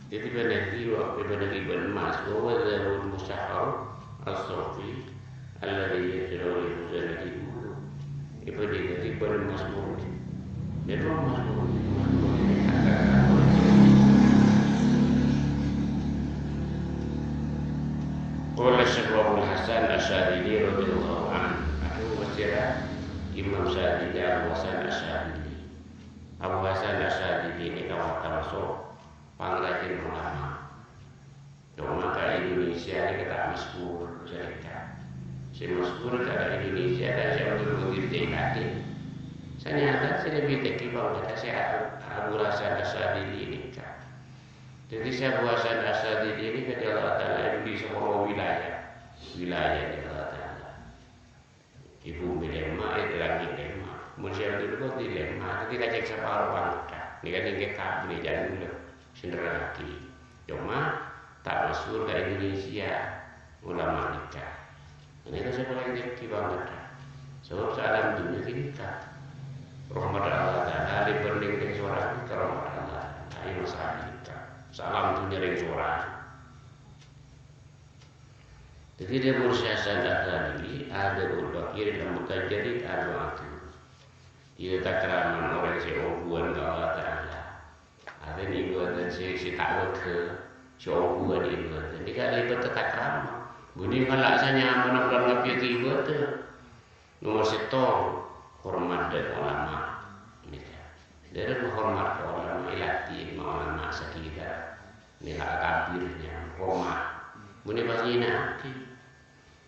Jadi benagi wa benagi ben mas wa zarul musahhar as-sufi alladhi yajru li muzalati dulu. Ibu digati ben masmur. Dia masmur. Qala Syekh Abdul Hasan Asy-Syadzili radhiyallahu anhu. Aku wasira Imam Syadzili Abu Hasan Asy-Syadzili. Abu Hasan Asy-Syadzili ini kawan termasuk pengrajin ulama. Cuma ke Indonesia ini kita masyhur cerita. Si masyhur ke Indonesia dan saya untuk mengerti. Saya nyata saya lebih tekibau kata saya Abu Hasan Asy-Syadzili ini. Jadi saya Abu Hasan Asy-Syadzili ini kata Allah Ta'ala di sebuah wilayah di Allah Ta'ala. Ibu Lemma itu lagi Lemma. Musia itu kok di Lemma. Jadi kacek separuh bangka. Ini kan yang kita beli jalan dulu. Sendiri lagi. Cuma tak masyhur ke Indonesia ulama nikah. Ini kan saya paling tinggi banget. Sebab salam dunia kita. Rahmat Allah Ta'ala dibanding dengan suara kita rahmat Allah. Ini masalah kita. Salam dunia dengan suara. Jadi dia berusaha ini ada berbakir dalam mutajadid ada waktu. Ia tak keraman orang seorang ke Allah Ta'ala. Ada ni buat dan si tahu ke seorang buat ini buat. Jadi kan libat tak keraman. Bunyi kalau asalnya mana-mana ngapi itu buat tu. Nomor setong hormat dan ulama. Dari menghormat ulama ilati, ulama sekitar. Nilai kabirnya hormat. Bunyi pasti nanti.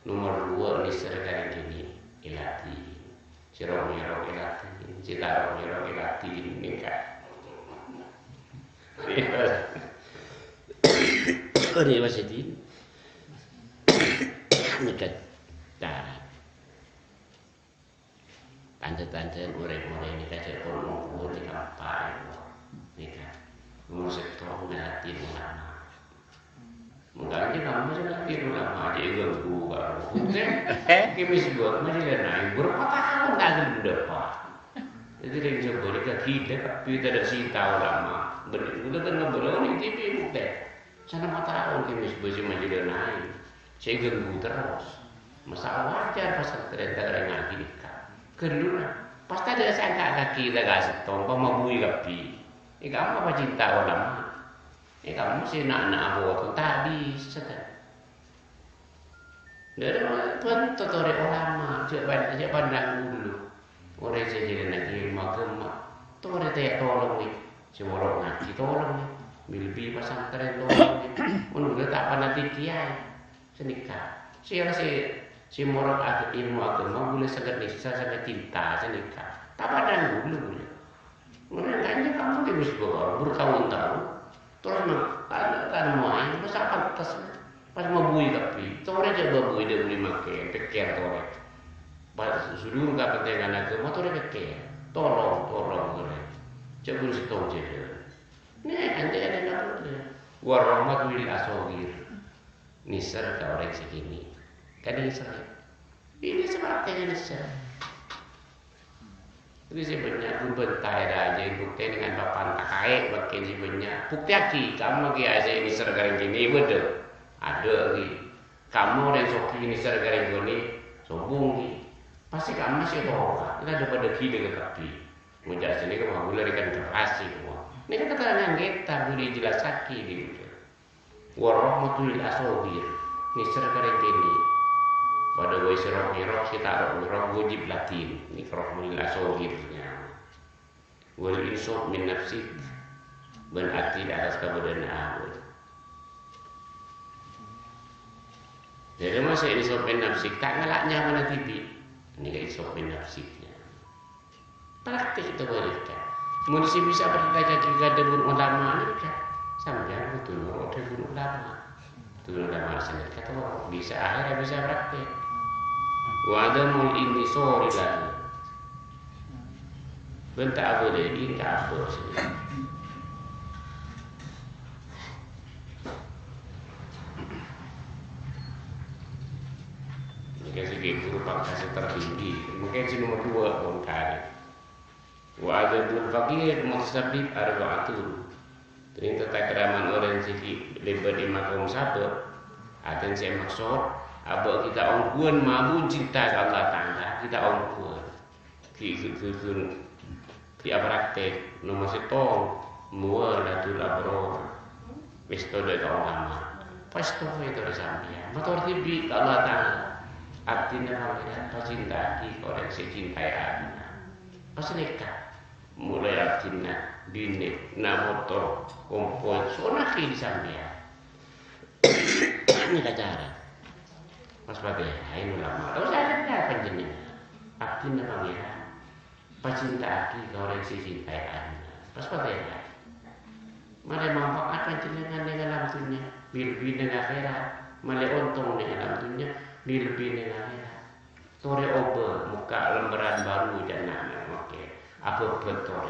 Nomor 2 ni serkari ini ilati. Sirong-sirong ilati. Citarong-sirong ilati ini kan. University nikat darat tante-tante murid-murid ini kacau orang di kampung nikat sektor melatih ulama mengganti kamu melatih ulama dia ganggu kamu kemis buat masih naik berapa tahun tak berdepan jadi dia bisa berikan kita tapi tidak sita ulama kita kan ngobrol di TV bukti sana mata orang kemis besi masih naik saya ganggu terus masalah wajar pasal ternyata ngaji nikah kedua pasti ada sangka kaki kita gak setong pemabui kapi kamu apa cinta ulama kamu sih nak aku tak bisa dari mana tutori ulama coba pandang dulu orang saya jadi nak ilmu agama tuh ada tanya tolong nih semua ngaji tolong nih milbi pesantren tolong nih menurut tak pernah tikiai senikah siapa si morok ilmu agama boleh sangat nisa sangat cinta senikah tak pandang dulu boleh menurut kayaknya kamu harus bertahun-tahun terus tak mau aja masa pantas pas mau bui tapi tore aja bui dia boleh makan peker tore pas sudur nggak penting anak agama tore peker tolong boleh coba si tong je nih nanti ada dapurnya warahmatul asogir nisar ke orang segini kan ini sepertinya nisar. Jadi sebenarnya bentai aja bukti dengan papan takai makin sebenarnya bukti aki kamu lagi aja ini sergaring gini betul ada lagi kamu dan soki ini sergaring gini sombong ni pasti kamu masih tahu kita ada pada kita ke kaki mujaz ini kamu boleh ikan keras semua ini kan keterangan kita boleh jelas aki di warahmatul asogir ini sergaring gini pada gue serok kita roh wajib latin ini rohmul asogirnya wal insaf min nafsik berarti atas kemudian awal jadi masa insaf min nafsik tak ngelaknya mana tibi ini kayak insaf min nafsiknya praktik itu boleh kan munisi bisa berkata jika dengan ulama ini kan sampai betul dengan ulama turun ulama sendiri kata orang bisa akhirnya bisa praktik wadamul intisori lagi bentak boleh ini tak apa sih ini kan segi guru pangkasi tertinggi mungkin si nomor 2 bongkari wadamul fakir maksabib arba'atul Ini tata keraman orang siki lebar di makom sabab, akan saya maksud, abang kita ongkuan mabu cinta ke Allah Taala, kita ongkuan, ki praktek, nomor setong, muar latul abro, pesto dari ulama, pesto itu sampai, motor tibi ke Allah Taala, artinya kita cinta ki orang secintai Allah, pasti nikah, mulai artinya. Bini, na motor, kompon, sona ki di sambil. Ini cara. Pas pakai, ayo lama. Terus ada penjenengan. Akti nama ya. Pacinta aki kau orang sisi kayaan. Pas pakai. Mana manfaat penjenengan dengan lampunya. Bil-bil dengan akhirat. Mana untung dengan lampunya. Bil-bil dengan akhirat. Tore obe, muka lembaran baru jangan. Oke. Apa betul?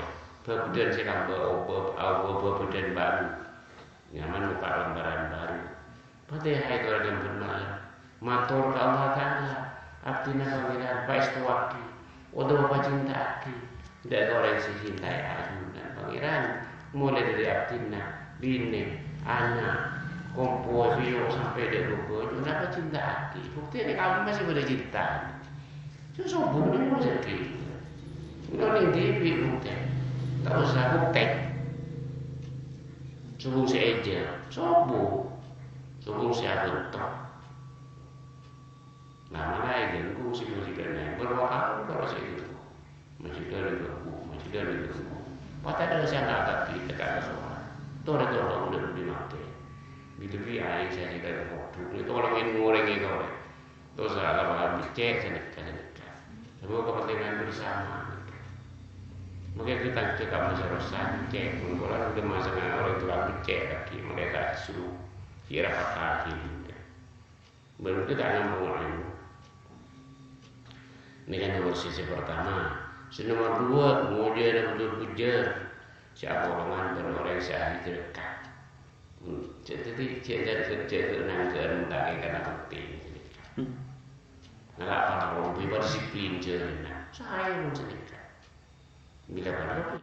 Kemudian saya kemudian baru, nyaman lupa lembaran baru. Pada hari itu ada bermalam, matur ke Allah Taala, artinya pangeran, baik tuaki, udah bapak cinta aki, tidak orang cintai aku dan pangeran, mulai dari artinya, bini, anak, kompor, bio sampai dari lupa, kenapa cinta aki? Bukti ini kamu masih boleh cinta, itu sombong ini masih gitu, ini dewi bukti. Tak usah bukti. Subuh saya aja, subuh saya bentuk. Nama lain aku sih masih kena berapa kalau saya itu masih dari itu. Pada ada saya nggak tapi tekan soal. Tuh ada orang udah dimati. Gitu air saya tidak waktu. Itu orang yang ngoreng itu orang. Terus kalau habis cek saya nikah. Semua kepentingan bersama. Makanya kita cekap masyarakat cek, kalau udah masalah orang tua cek lagi mereka suruh kira kaki gitu. Baru kita nyambung lagi. Ini kan nomor sisi pertama. Nomor dua, kemudian ada betul-betul siapa orang orang sehari dekat. Jadi cek nang kerendah karena penting. Nggak apa-apa, orang berdisiplin je. Saya pun sedikit. Bila mana